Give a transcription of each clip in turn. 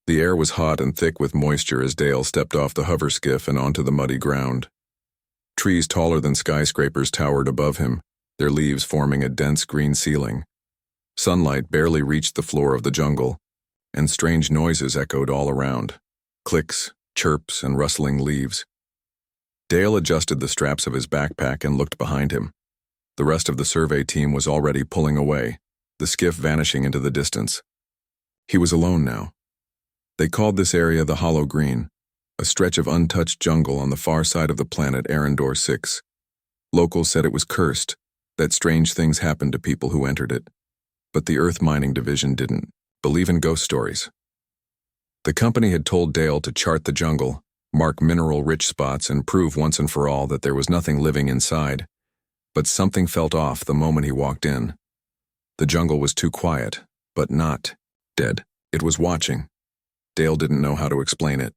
The air was hot and thick with moisture as Dale stepped off the hover skiff and onto the muddy ground. Trees taller than skyscrapers towered above him, their leaves forming a dense green ceiling. Sunlight barely reached the floor of the jungle, and strange noises echoed all around. Clicks, chirps, and rustling leaves. Dale adjusted the straps of his backpack and looked behind him. The rest of the survey team was already pulling away, the skiff vanishing into the distance. He was alone now. They called this area the Hollow Green, a stretch of untouched jungle on the far side of the planet Arendor 6. Locals said it was cursed, that strange things happened to people who entered it. But the Earth Mining Division didn't believe in ghost stories. The company had told Dale to chart the jungle, mark mineral-rich spots, and prove once and for all that there was nothing living inside. But something felt off the moment he walked in. The jungle was too quiet, but not dead. It was watching. Dale didn't know how to explain it.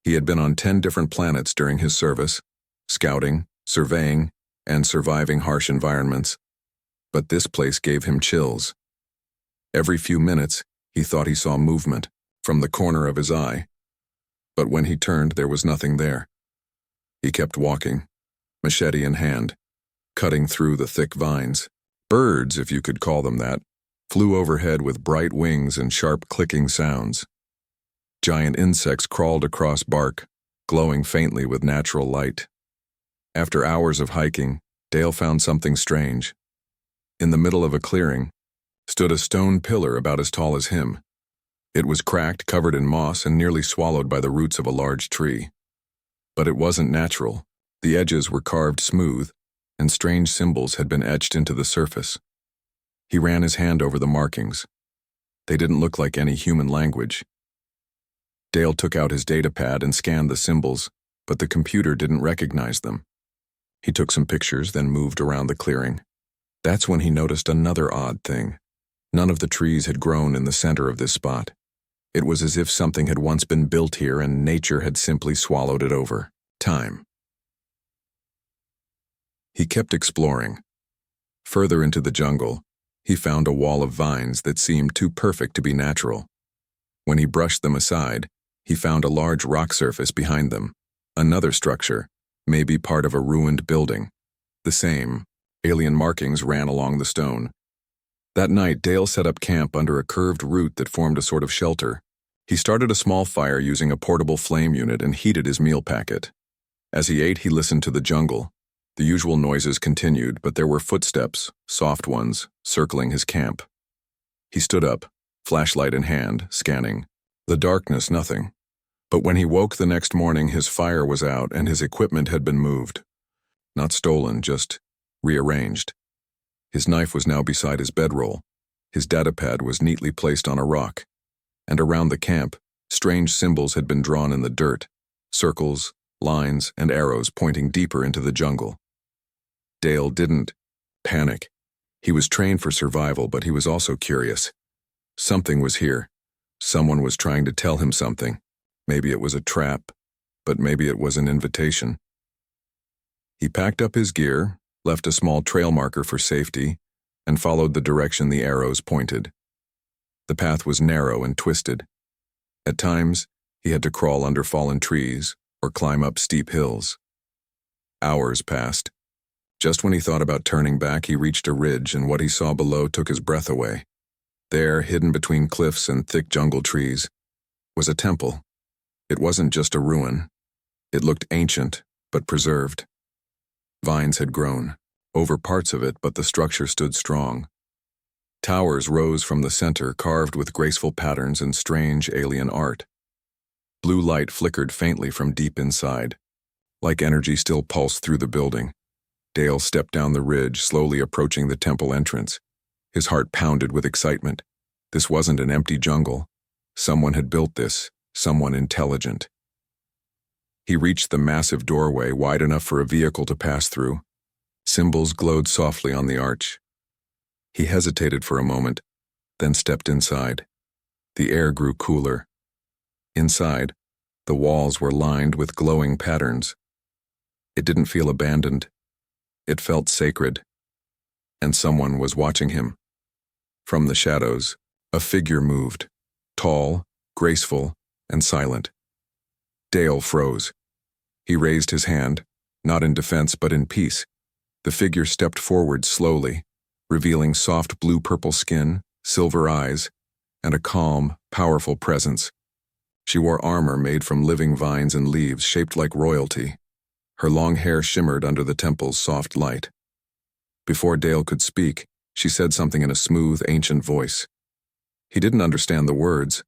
He had been on 10 different planets during his service, scouting, surveying, and surviving harsh environments. But this place gave him chills. Every few minutes, he thought he saw movement from the corner of his eye. But when he turned, there was nothing there. He kept walking, machete in hand, cutting through the thick vines. Birds, if you could call them that, flew overhead with bright wings and sharp clicking sounds. Giant insects crawled across bark, glowing faintly with natural light. After hours of hiking, Dale found something strange. In the middle of a clearing stood a stone pillar about as tall as him. It was cracked, covered in moss, and nearly swallowed by the roots of a large tree. But it wasn't natural. The edges were carved smooth, and strange symbols had been etched into the surface. He ran his hand over the markings. They didn't look like any human language. Dale took out his datapad and scanned the symbols, but the computer didn't recognize them. He took some pictures, then moved around the clearing. That's when he noticed another odd thing. None of the trees had grown in the center of this spot. It was as if something had once been built here and nature had simply swallowed it over. Time. He kept exploring. Further into the jungle, he found a wall of vines that seemed too perfect to be natural. When he brushed them aside, he found a large rock surface behind them. Another structure, maybe part of a ruined building. The same, alien markings ran along the stone. That night, Dale set up camp under a curved root that formed a sort of shelter. He started a small fire using a portable flame unit and heated his meal packet. As he ate, he listened to the jungle. The usual noises continued, but there were footsteps, soft ones, circling his camp. He stood up, flashlight in hand, scanning. The darkness, nothing. But when he woke the next morning, his fire was out and his equipment had been moved. Not stolen, just rearranged. His knife was now beside his bedroll. His datapad was neatly placed on a rock. And around the camp, strange symbols had been drawn in the dirt, circles, lines, and arrows pointing deeper into the jungle. Dale didn't panic. He was trained for survival, but he was also curious. Something was here. Someone was trying to tell him something. Maybe it was a trap, but maybe it was an invitation. He packed up his gear, left a small trail marker for safety, and followed the direction the arrows pointed. The path was narrow and twisted. At times, he had to crawl under fallen trees or climb up steep hills. Hours passed. Just when he thought about turning back, he reached a ridge, and what he saw below took his breath away. There, hidden between cliffs and thick jungle trees, was a temple. It wasn't just a ruin. It looked ancient, but preserved. Vines had grown over parts of it, but the structure stood strong. Towers rose from the center, carved with graceful patterns and strange alien art. Blue light flickered faintly from deep inside, like energy still pulsed through the building. Dale stepped down the ridge, slowly approaching the temple entrance. His heart pounded with excitement. This wasn't an empty jungle. Someone had built this, someone intelligent. He reached the massive doorway, wide enough for a vehicle to pass through. Symbols glowed softly on the arch. He hesitated for a moment, then stepped inside. The air grew cooler. Inside, the walls were lined with glowing patterns. It didn't feel abandoned. It felt sacred. And someone was watching him. From the shadows, a figure moved, tall, graceful, and silent. Dale froze. He raised his hand, not in defense but in peace. The figure stepped forward slowly, revealing soft blue-purple skin, silver eyes, and a calm, powerful presence. She wore armor made from living vines and leaves shaped like royalty. Her long hair shimmered under the temple's soft light. Before Dale could speak, she said something in a smooth, ancient voice. He didn't understand the words,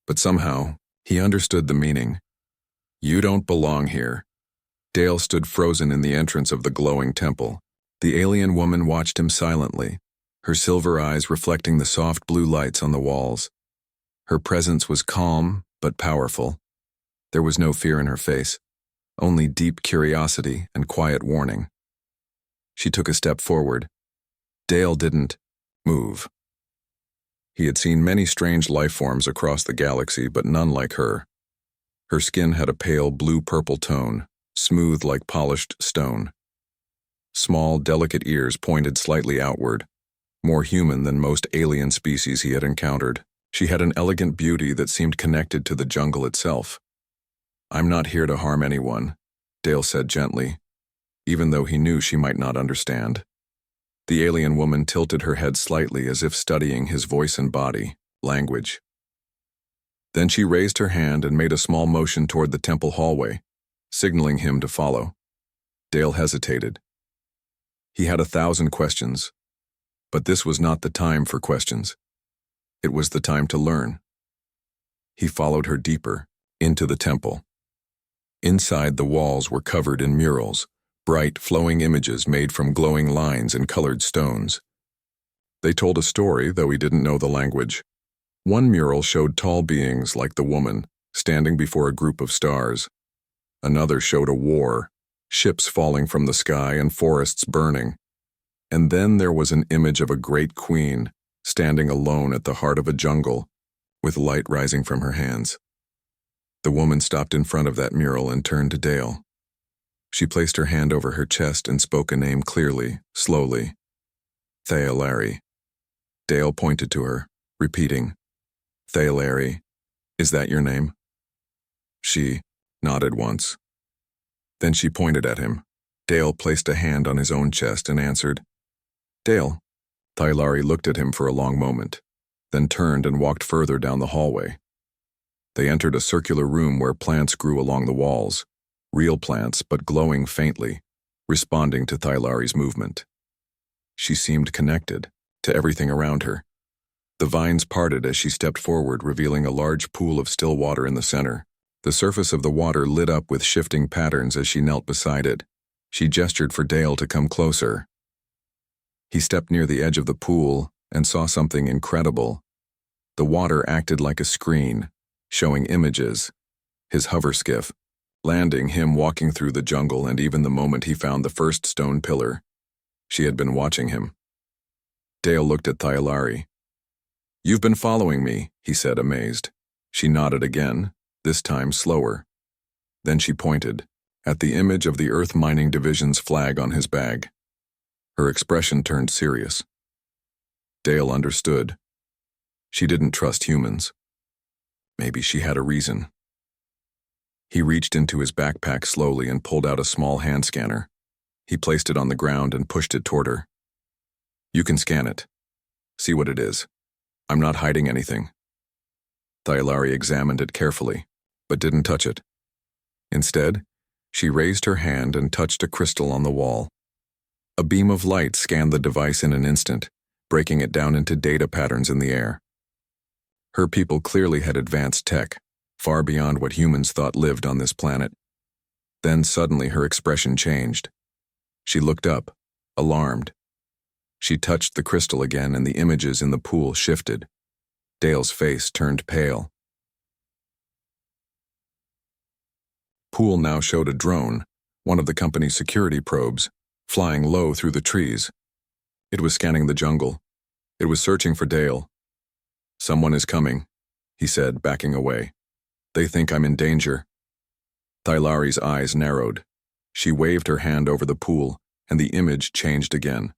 but somehow he understood the meaning. "You don't belong here." Dale stood frozen in the entrance of the glowing temple. The alien woman watched him silently, her silver eyes reflecting the soft blue lights on the walls. Her presence was calm but powerful. There was no fear in her face, only deep curiosity and quiet warning. She took a step forward. Dale didn't move. He had seen many strange life forms across the galaxy, but none like her. Her skin had a pale blue-purple tone, smooth like polished stone. Small, delicate ears pointed slightly outward, more human than most alien species he had encountered. She had an elegant beauty that seemed connected to the jungle itself. "I'm not here to harm anyone," Dale said gently, even though he knew she might not understand. The alien woman tilted her head slightly as if studying his voice and body, language. Then she raised her hand and made a small motion toward the temple hallway, signaling him to follow. Dale hesitated. He had 1,000 questions, but this was not the time for questions. It was the time to learn. He followed her deeper, into the temple. Inside, the walls were covered in murals, bright, flowing images made from glowing lines and colored stones. They told a story, though he didn't know the language. One mural showed tall beings like the woman, standing before a group of stars. Another showed a war, ships falling from the sky and forests burning. And then there was an image of a great queen, standing alone at the heart of a jungle, with light rising from her hands. The woman stopped in front of that mural and turned to Dale. She placed her hand over her chest and spoke a name clearly, slowly. Thailari. Dale pointed to her, repeating, "Thailari, is that your name?" She nodded once. Then she pointed at him. Dale placed a hand on his own chest and answered, "Dale." Thailari looked at him for a long moment, then turned and walked further down the hallway. They entered a circular room where plants grew along the walls, real plants but glowing faintly, responding to Thailari's movement. She seemed connected to everything around her. The vines parted as she stepped forward, revealing a large pool of still water in the center. The surface of the water lit up with shifting patterns as she knelt beside it. She gestured for Dale to come closer. He stepped near the edge of the pool and saw something incredible. The water acted like a screen, showing images, his hover skiff, landing, him walking through the jungle, and even the moment he found the first stone pillar. She had been watching him. Dale looked at Thailari. "You've been following me," he said, amazed. She nodded again, this time slower. Then she pointed at the image of the Earth Mining Division's flag on his bag. Her expression turned serious. Dale understood. She didn't trust humans. Maybe she had a reason. He reached into his backpack slowly and pulled out a small hand scanner. He placed it on the ground and pushed it toward her. "You can scan it. See what it is. I'm not hiding anything." Thailari examined it carefully, but didn't touch it. Instead, she raised her hand and touched a crystal on the wall. A beam of light scanned the device in an instant, breaking it down into data patterns in the air. Her people clearly had advanced tech, far beyond what humans thought lived on this planet. Then suddenly her expression changed. She looked up, alarmed. She touched the crystal again and the images in the pool shifted. Dale's face turned pale. Pool now showed a drone, one of the company's security probes, flying low through the trees. It was scanning the jungle. It was searching for Dale. "Someone is coming," he said, backing away. "They think I'm in danger." Thailari's eyes narrowed. She waved her hand over the pool, and the image changed again.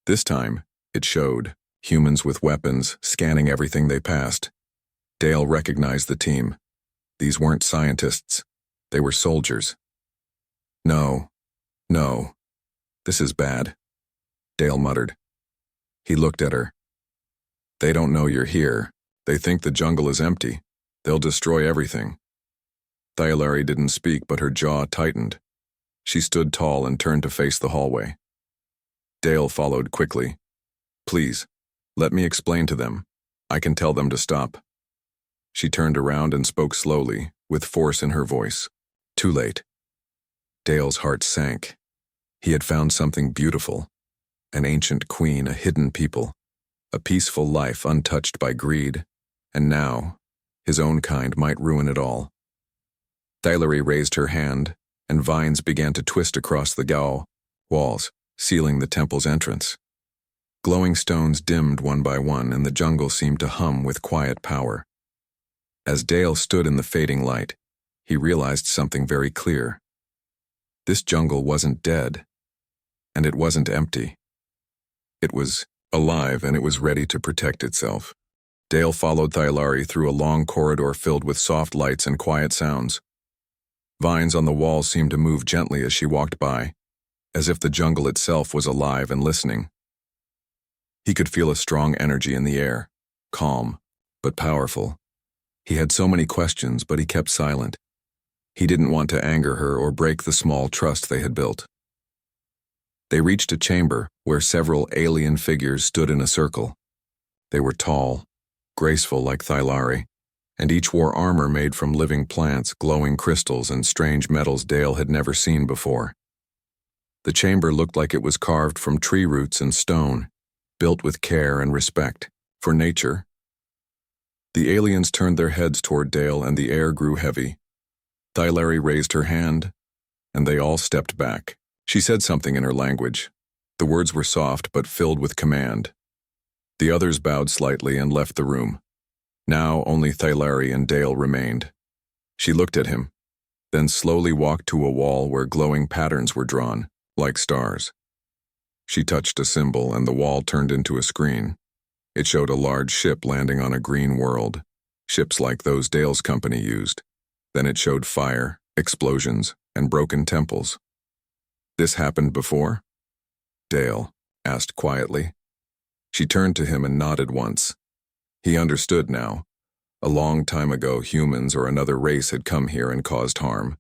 This time, it showed humans with weapons scanning everything they passed. Dale recognized the team. These weren't scientists. They were soldiers. No. No. This is bad, Dale muttered. He looked at her. They don't know you're here. They think the jungle is empty. They'll destroy everything. Thyalari didn't speak, but her jaw tightened. She stood tall and turned to face the hallway. Dale followed quickly. Please, let me explain to them. I can tell them to stop. She turned around and spoke slowly, with force in her voice. Too late. Dale's heart sank. He had found something beautiful. An ancient queen, a hidden people, a peaceful life untouched by greed, and now, his own kind might ruin it all. Thyalari raised her hand, and vines began to twist across the Gao walls, sealing the temple's entrance. Glowing stones dimmed one by one, and the jungle seemed to hum with quiet power. As Dale stood in the fading light, he realized something very clear. This jungle wasn't dead, and it wasn't empty. It was alive, and it was ready to protect itself. Dale followed Thyalari through a long corridor filled with soft lights and quiet sounds. Vines on the walls seemed to move gently as she walked by, as if the jungle itself was alive and listening. He could feel a strong energy in the air, calm, but powerful. He had so many questions, but he kept silent. He didn't want to anger her or break the small trust they had built. They reached a chamber where several alien figures stood in a circle. They were tall, graceful like Thyalari, and each wore armor made from living plants, glowing crystals, and strange metals Dale had never seen before. The chamber looked like it was carved from tree roots and stone, built with care and respect for nature. The aliens turned their heads toward Dale, and the air grew heavy. Thyalari raised her hand, and they all stepped back. She said something in her language. The words were soft but filled with command. The others bowed slightly and left the room. Now only Thyalari and Dale remained. She looked at him, then slowly walked to a wall where glowing patterns were drawn, like stars. She touched a symbol, and the wall turned into a screen. It showed a large ship landing on a green world, ships like those Dale's company used. Then it showed fire, explosions, and broken temples. This happened before? Dale asked quietly. She turned to him and nodded once. He understood now. A long time ago, humans or another race had come here and caused harm.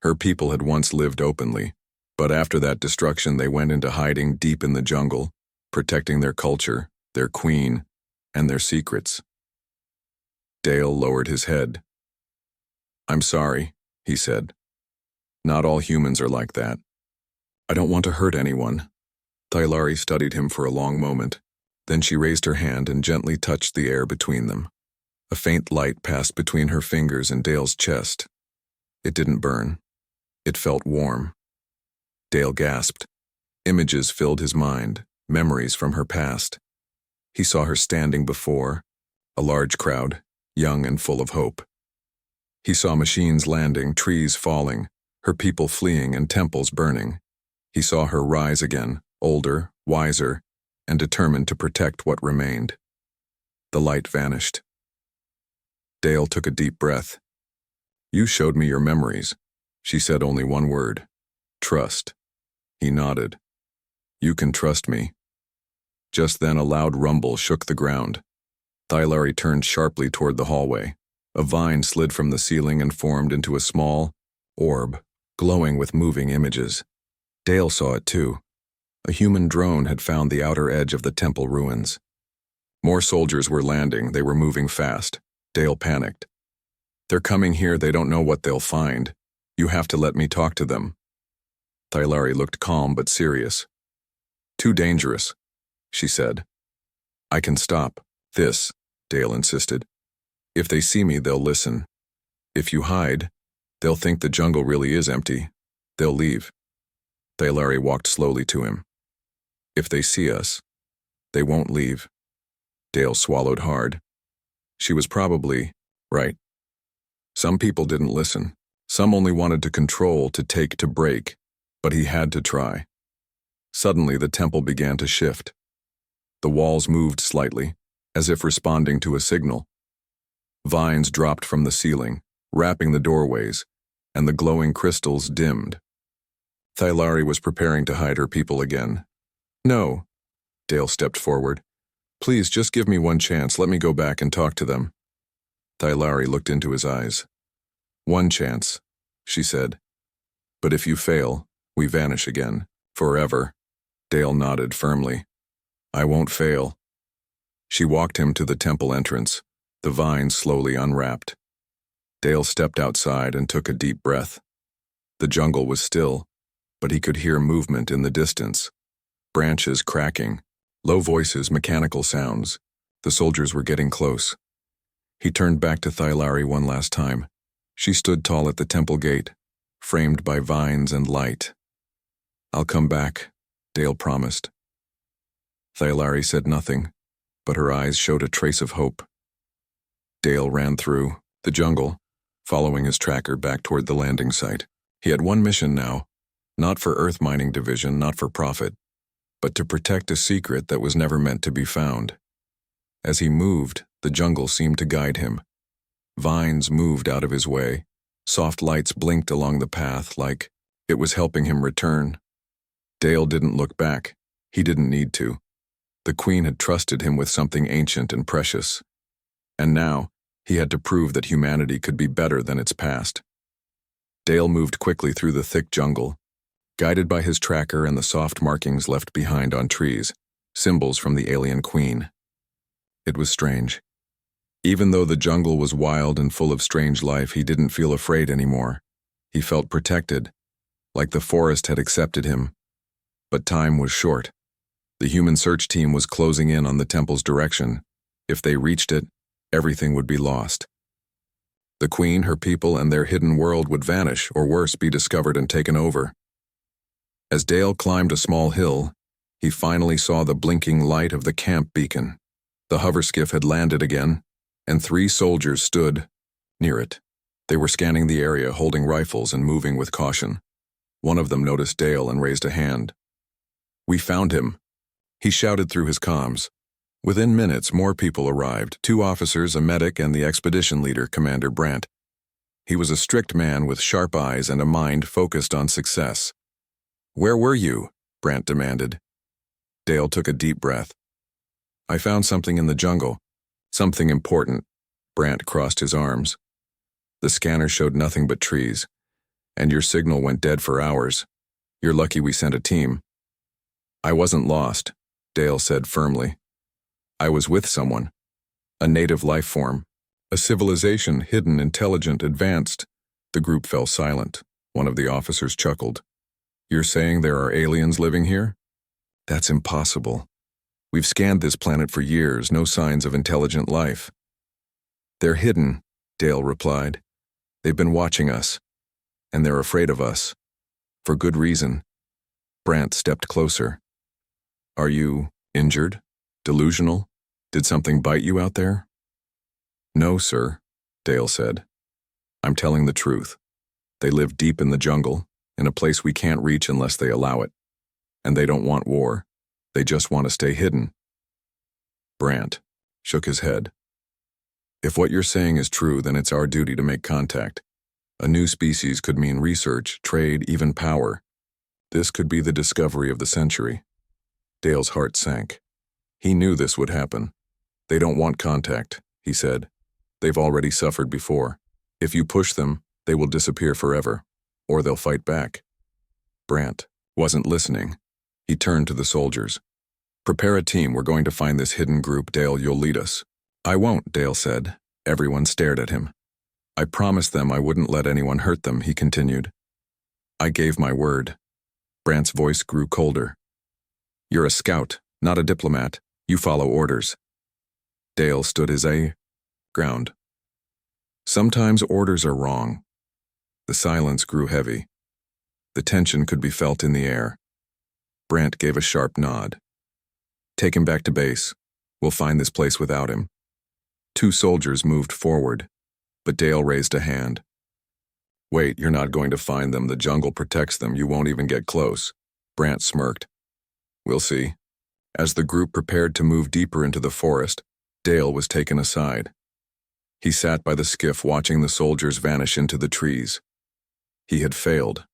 Her people had once lived openly, but after that destruction they went into hiding deep in the jungle, protecting their culture, their queen, and their secrets. Dale lowered his head. I'm sorry, he said. Not all humans are like that. I don't want to hurt anyone. Thyalari studied him for a long moment. Then she raised her hand and gently touched the air between them. A faint light passed between her fingers and Dale's chest. It didn't burn. It felt warm. Dale gasped. Images filled his mind, memories from her past. He saw her standing before a large crowd, young and full of hope. He saw machines landing, trees falling, her people fleeing, and temples burning. He saw her rise again, older, wiser, and determined to protect what remained. The light vanished. Dale took a deep breath. You showed me your memories. She said only one word. Trust. He nodded. You can trust me. Just then a loud rumble shook the ground. Thyalari turned sharply toward the hallway. A vine slid from the ceiling and formed into a small orb, glowing with moving images. Dale saw it too. A human drone had found the outer edge of the temple ruins. More soldiers were landing. They were moving fast. Dale panicked. They're coming here. They don't know what they'll find. You have to let me talk to them. Thyalari looked calm but serious. Too dangerous, she said. I can stop this, Dale insisted. If they see me, they'll listen. If you hide, they'll think the jungle really is empty. They'll leave. Thyalari walked slowly to him. If they see us, they won't leave. Dale swallowed hard. She was probably right. Some people didn't listen. Some only wanted to control, to take, to break, but he had to try. Suddenly, the temple began to shift. The walls moved slightly, as if responding to a signal. Vines dropped from the ceiling, wrapping the doorways, and the glowing crystals dimmed. Thylari was preparing to hide her people again. "No." Dale stepped forward. "Please, just give me one chance. Let me go back and talk to them." Thylari looked into his eyes. "One chance," she said. "But if you fail, we vanish again. Forever." Dale nodded firmly. "I won't fail." She walked him to the temple entrance. The vines slowly unwrapped. Dale stepped outside and took a deep breath. The jungle was still, but he could hear movement in the distance. Branches cracking, low voices, mechanical sounds. The soldiers were getting close. He turned back to Thylari one last time. She stood tall at the temple gate, framed by vines and light. "I'll come back," Dale promised. Thylari said nothing, but her eyes showed a trace of hope. Dale ran through the jungle, following his tracker back toward the landing site. He had one mission now, not for Earth Mining Division, not for profit, but to protect a secret that was never meant to be found. As he moved, the jungle seemed to guide him. Vines moved out of his way. Soft lights blinked along the path like it was helping him return. Dale didn't look back. He didn't need to. The Queen had trusted him with something ancient and precious. And now, he had to prove that humanity could be better than its past. Dale moved quickly through the thick jungle, guided by his tracker and the soft markings left behind on trees, symbols from the alien queen. It was strange. Even though the jungle was wild and full of strange life, he didn't feel afraid anymore. He felt protected, like the forest had accepted him. But time was short. The human search team was closing in on the temple's direction. If they reached it, everything would be lost. The queen, her people, and their hidden world would vanish, or worse, be discovered and taken over. As Dale climbed a small hill, he finally saw the blinking light of the camp beacon. The hoverskiff had landed again, and 3 soldiers stood near it. They were scanning the area, holding rifles and moving with caution. One of them noticed Dale and raised a hand. "We found him," he shouted through his comms. Within minutes, more people arrived, 2 officers, a medic, and the expedition leader, Commander Brandt. He was a strict man with sharp eyes and a mind focused on success. "Where were you?" Brandt demanded. Dale took a deep breath. "I found something in the jungle. Something important." Brandt crossed his arms. "The scanner showed nothing but trees, and your signal went dead for hours. You're lucky we sent a team." "I wasn't lost," Dale said firmly. "I was with someone. A native life form. A civilization, hidden, intelligent, advanced." The group fell silent. One of the officers chuckled. "You're saying there are aliens living here?" "That's impossible. We've scanned this planet for years, no signs of intelligent life." "They're hidden," Dale replied. "They've been watching us, and they're afraid of us. For good reason." Brandt stepped closer. "Are you injured? Delusional? Did something bite you out there?" "No, sir," Dale said. "I'm telling the truth. They live deep in the jungle, in a place we can't reach unless they allow it. And they don't want war. They just want to stay hidden." Brandt shook his head. "If what you're saying is true, then it's our duty to make contact. A new species could mean research, trade, even power. This could be the discovery of the century." Dale's heart sank. He knew this would happen. "They don't want contact," he said. "They've already suffered before. If you push them, they will disappear forever, or they'll fight back." Brandt wasn't listening. He turned to the soldiers. "Prepare a team. We're going to find this hidden group. Dale, you'll lead us." "I won't," Dale said. Everyone stared at him. "I promised them I wouldn't let anyone hurt them," he continued. "I gave my word." Brandt's voice grew colder. "You're a scout, not a diplomat. You follow orders." Dale stood his ground. "Sometimes orders are wrong." The silence grew heavy. The tension could be felt in the air. Brandt gave a sharp nod. "Take him back to base. We'll find this place without him." 2 soldiers moved forward, but Dale raised a hand. "Wait, you're not going to find them. The jungle protects them. You won't even get close." Brandt smirked. "We'll see." As the group prepared to move deeper into the forest, Dale was taken aside. He sat by the skiff watching the soldiers vanish into the trees. He had failed.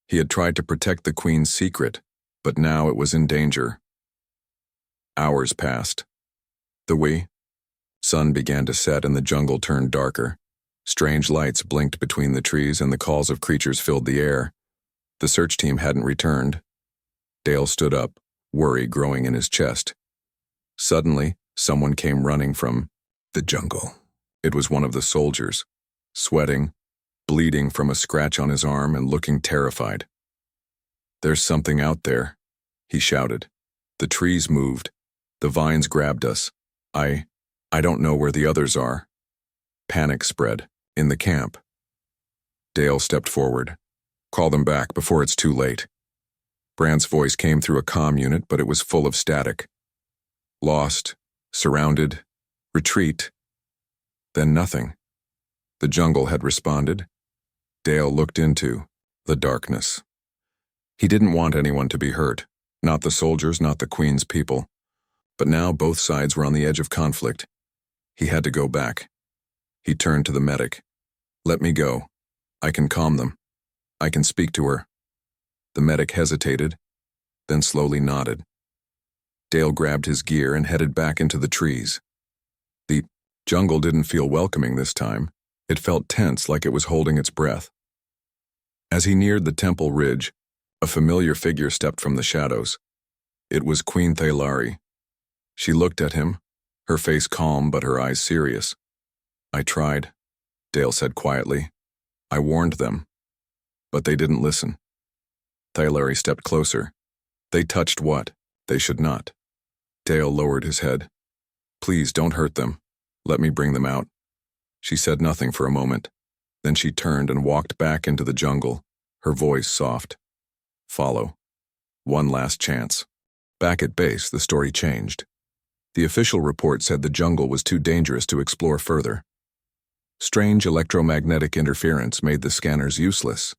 He had tried to protect the Queen's secret, but now it was in danger. Hours passed. The sun began to set and the jungle turned darker. Strange lights blinked between the trees and the calls of creatures filled the air. The search team hadn't returned. Dale stood up, worry growing in his chest. Suddenly, someone came running from the jungle. It was one of the soldiers, sweating, bleeding from a scratch on his arm and looking terrified. "There's something out there," he shouted. "The trees moved. The vines grabbed us. I don't know where the others are." Panic spread in the camp. Dale stepped forward. "Call them back before it's too late." Brand's voice came through a comm unit, but it was full of static. Lost, surrounded, retreat. Then nothing. The jungle had responded. Dale looked into the darkness. He didn't want anyone to be hurt, not the soldiers, not the Queen's people. But now both sides were on the edge of conflict. He had to go back. He turned to the medic. "Let me go. I can calm them. I can speak to her." The medic hesitated, then slowly nodded. Dale grabbed his gear and headed back into the trees. The jungle didn't feel welcoming this time. It felt tense, like it was holding its breath. As he neared the temple ridge, a familiar figure stepped from the shadows. It was Queen Thailari. She looked at him, her face calm but her eyes serious. "I tried," Dale said quietly. "I warned them. But they didn't listen." Thailari stepped closer. "They touched what they should not." Dale lowered his head. "Please don't hurt them. Let me bring them out." She said nothing for a moment. Then she turned and walked back into the jungle, her voice soft. "Follow. One last chance." Back at base, the story changed. The official report said the jungle was too dangerous to explore further. Strange electromagnetic interference made the scanners useless.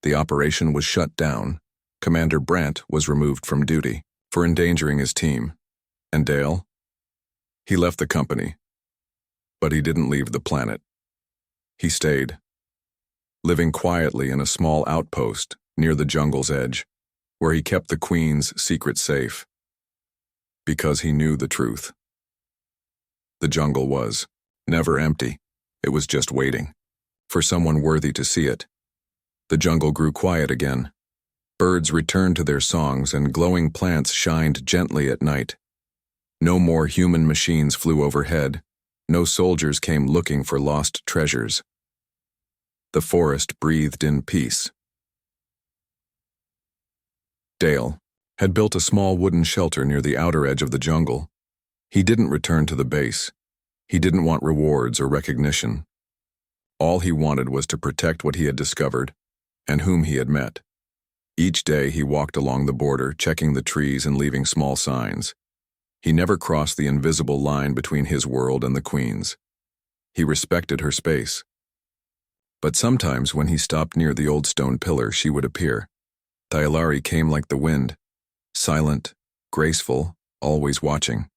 The operation was shut down. Commander Brandt was removed from duty for endangering his team. And Dale? He left the company. But he didn't leave the planet. He stayed, living quietly in a small outpost near the jungle's edge, where he kept the Queen's secret safe. Because he knew the truth. The jungle was never empty. It was just waiting for someone worthy to see it. The jungle grew quiet again. Birds returned to their songs and glowing plants shined gently at night. No more human machines flew overhead. No soldiers came looking for lost treasures. The forest breathed in peace. Dale had built a small wooden shelter near the outer edge of the jungle. He didn't return to the base. He didn't want rewards or recognition. All he wanted was to protect what he had discovered and whom he had met. Each day he walked along the border, checking the trees and leaving small signs. He never crossed the invisible line between his world and the Queen's. He respected her space. But sometimes when he stopped near the old stone pillar, she would appear. Thailari came like the wind, silent, graceful, always watching.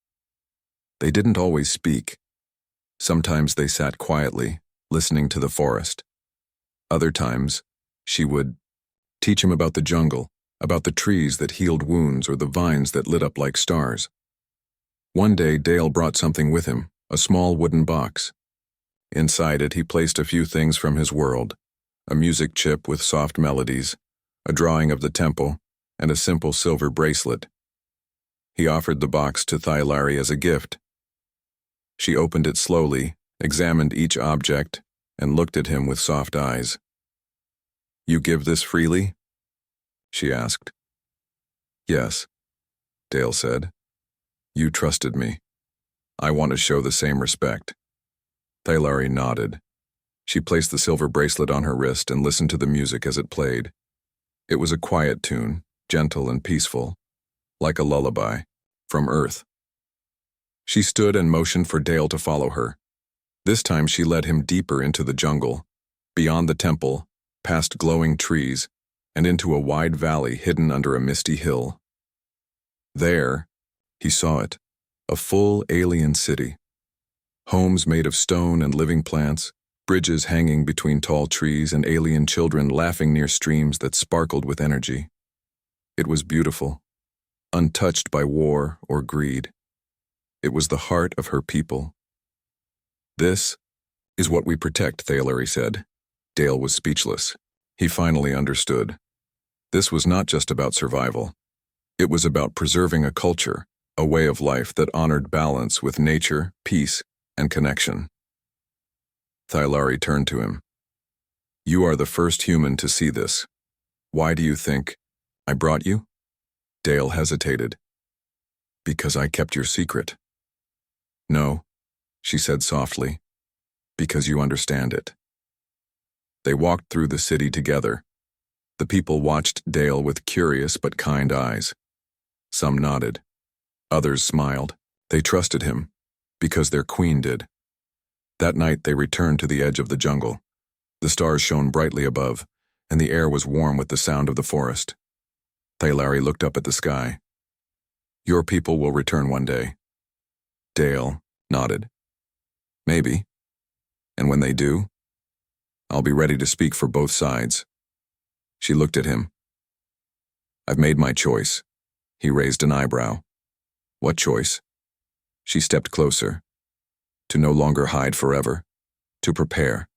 They didn't always speak. Sometimes they sat quietly, listening to the forest. Other times, she would teach him about the jungle, about the trees that healed wounds or the vines that lit up like stars. One day, Dale brought something with him, a small wooden box. Inside it, he placed a few things from his world, a music chip with soft melodies, a drawing of the temple, and a simple silver bracelet. He offered the box to Thailari as a gift. She opened it slowly, examined each object, and looked at him with soft eyes. "You give this freely?" she asked. "Yes," Dale said. "You trusted me. I want to show the same respect." Thailari nodded. She placed the silver bracelet on her wrist and listened to the music as it played. It was a quiet tune, gentle and peaceful, like a lullaby, from Earth. She stood and motioned for Dale to follow her. This time she led him deeper into the jungle, beyond the temple, past glowing trees, and into a wide valley hidden under a misty hill. There, he saw it, a full alien city. Homes made of stone and living plants, bridges hanging between tall trees, and alien children laughing near streams that sparkled with energy. It was beautiful, untouched by war or greed. It was the heart of her people. "This is what we protect," Thalari said. Dale was speechless. He finally understood. This was not just about survival. It was about preserving a culture, a way of life that honored balance with nature, peace, and connection. Thalari turned to him. "You are the first human to see this. Why do you think I brought you?" Dale hesitated. "Because I kept your secret." "No," she said softly, "because you understand it." They walked through the city together. The people watched Dale with curious but kind eyes. Some nodded. Others smiled. They trusted him, because their queen did. That night they returned to the edge of the jungle. The stars shone brightly above, and the air was warm with the sound of the forest. Thalari looked up at the sky. "Your people will return one day." Dale nodded. "Maybe. And when they do, I'll be ready to speak for both sides." She looked at him. "I've made my choice." He raised an eyebrow. "What choice?" She stepped closer. "To no longer hide forever. To prepare.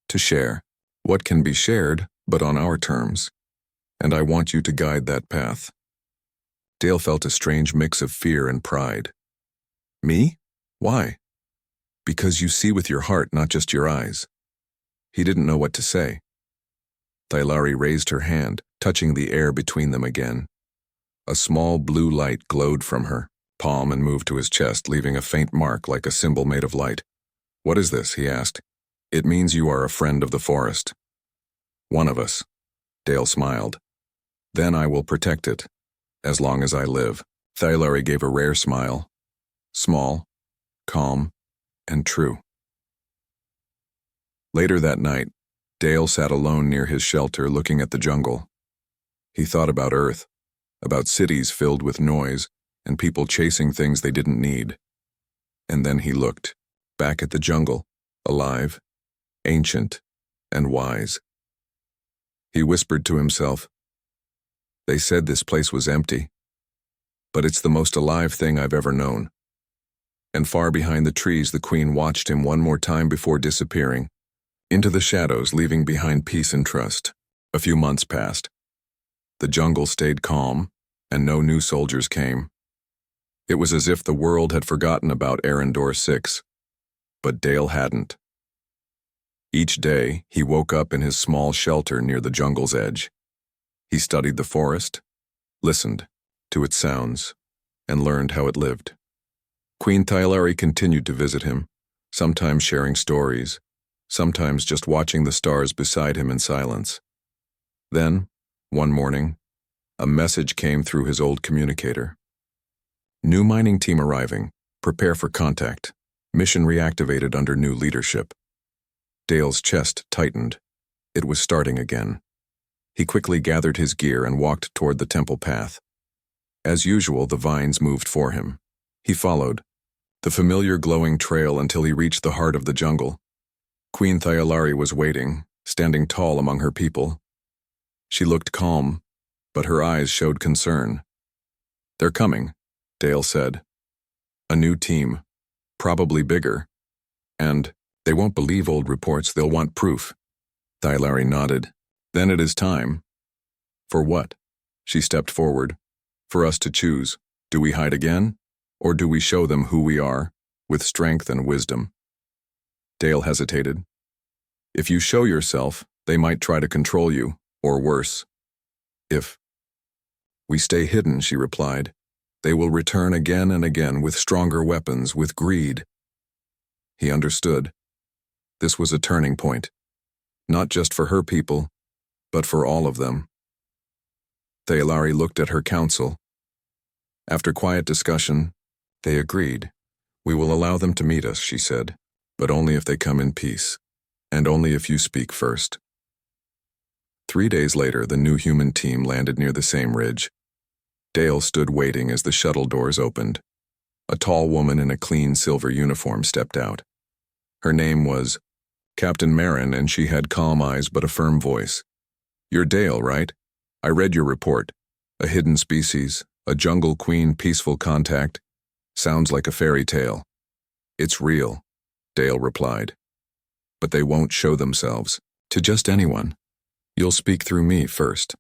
To share. What can be shared, but on our terms. And I want you to guide that path." Dale felt a strange mix of fear and pride. "Me? Why?" "Because you see with your heart, not just your eyes." He didn't know what to say. Thalari raised her hand, touching the air between them again. A small blue light glowed from her palm and moved to his chest, leaving a faint mark like a symbol made of light. "What is this?" he asked. "It means you are a friend of the forest." "One of us." Dale smiled. "Then I will protect it, as long as I live." Thalari gave a rare smile. Small, calm, and true. Later that night, Dale sat alone near his shelter looking at the jungle. He thought about Earth, about cities filled with noise and people chasing things they didn't need. And then he looked, back at the jungle, alive, ancient, and wise. He whispered to himself, "They said this place was empty, but it's the most alive thing I've ever known." And far behind the trees, the queen watched him one more time before disappearing, into the shadows, leaving behind peace and trust. A few months passed. The jungle stayed calm, and no new soldiers came. It was as if the world had forgotten about Arendor 6, but Dale hadn't. Each day, he woke up in his small shelter near the jungle's edge. He studied the forest, listened to its sounds, and learned how it lived. Queen Thalari continued to visit him, sometimes sharing stories, sometimes just watching the stars beside him in silence. Then, one morning, a message came through his old communicator. "New mining team arriving. Prepare for contact. Mission reactivated under new leadership." Dale's chest tightened. It was starting again. He quickly gathered his gear and walked toward the temple path. As usual, the vines moved for him. He followed, the familiar glowing trail until he reached the heart of the jungle. Queen Thalari was waiting, standing tall among her people. She looked calm, but her eyes showed concern. "They're coming," Dale said. "A new team, probably bigger. And they won't believe old reports, they'll want proof." Thalari nodded. "Then it is time." "For what?" She stepped forward. "For us to choose. Do we hide again? Or do we show them who we are, with strength and wisdom?" Dale hesitated. "If you show yourself, they might try to control you, or worse. If we stay hidden," she replied, "they will return again and again with stronger weapons, with greed." He understood. This was a turning point, not just for her people, but for all of them. Thalari looked at her council. After quiet discussion, they agreed. "We will allow them to meet us," she said, "but only if they come in peace, and only if you speak first." 3 days later, the new human team landed near the same ridge. Dale stood waiting as the shuttle doors opened. A tall woman in a clean silver uniform stepped out. Her name was Captain Marin, and she had calm eyes but a firm voice. "You're Dale, right? I read your report. A hidden species, a jungle queen, peaceful contact. Sounds like a fairy tale." "It's real," Dale replied. "But they won't show themselves to just anyone. You'll speak through me first."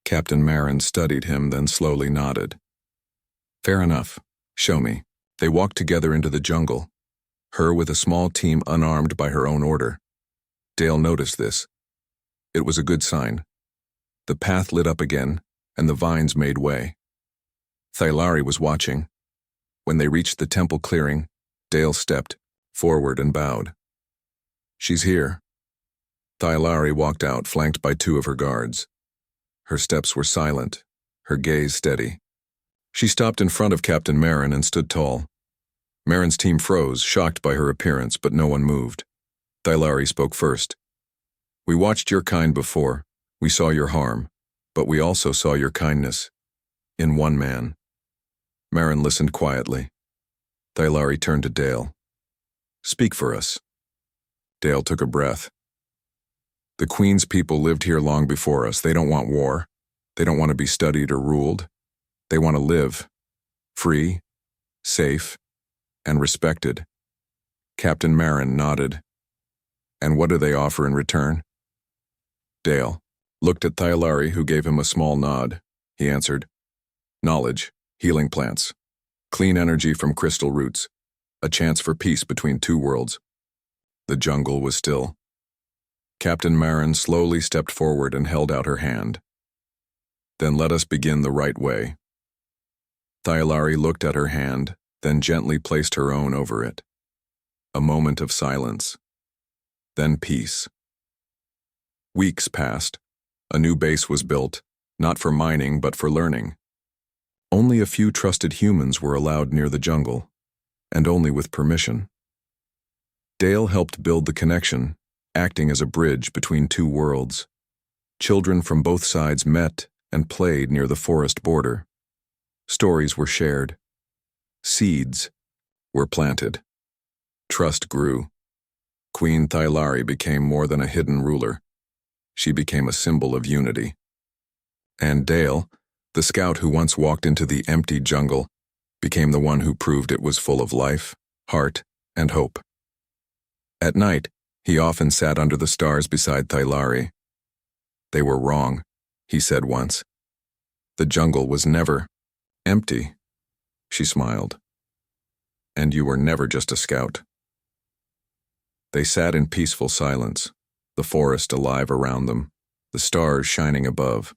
Captain Marin studied him, then slowly nodded. "Fair enough. Show me." They walked together into the jungle, her with a small team unarmed by her own order. Dale noticed this. It was a good sign. The path lit up again, and the vines made way. Thylari was watching. When they reached the temple clearing, Dale stepped forward and bowed. "She's here." Thylari walked out, flanked by two of her guards. Her steps were silent, her gaze steady. She stopped in front of Captain Marin and stood tall. Marin's team froze, shocked by her appearance, but no one moved. Thylari spoke first. "We watched your kind before. We saw your harm, but we also saw your kindness. In one man." Marin listened quietly. Thylari turned to Dale. "Speak for us." Dale took a breath. "The Queen's people lived here long before us. They don't want war. They don't want to be studied or ruled. They want to live, free, safe, and respected." Captain Marin nodded. "And what do they offer in return?" Dale looked at Thylari, who gave him a small nod. He answered, "Knowledge, healing plants, clean energy from crystal roots, a chance for peace between two worlds." The jungle was still. Captain Marin slowly stepped forward and held out her hand. "Then let us begin the right way." Thylari looked at her hand, then gently placed her own over it. A moment of silence. Then peace. Weeks passed. A new base was built, not for mining but for learning. Only a few trusted humans were allowed near the jungle, and only with permission. Dale helped build the connection, acting as a bridge between two worlds. Children from both sides met and played near the forest border. Stories were shared. Seeds were planted. Trust grew. Queen Thylari became more than a hidden ruler. She became a symbol of unity. And Dale, the scout who once walked into the empty jungle, became the one who proved it was full of life, heart, and hope. At night, he often sat under the stars beside Thylari. "They were wrong," he said once. "The jungle was never empty." She smiled. "And you were never just a scout." They sat in peaceful silence, the forest alive around them, the stars shining above.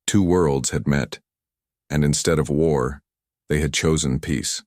Two worlds had met, and instead of war, they had chosen peace.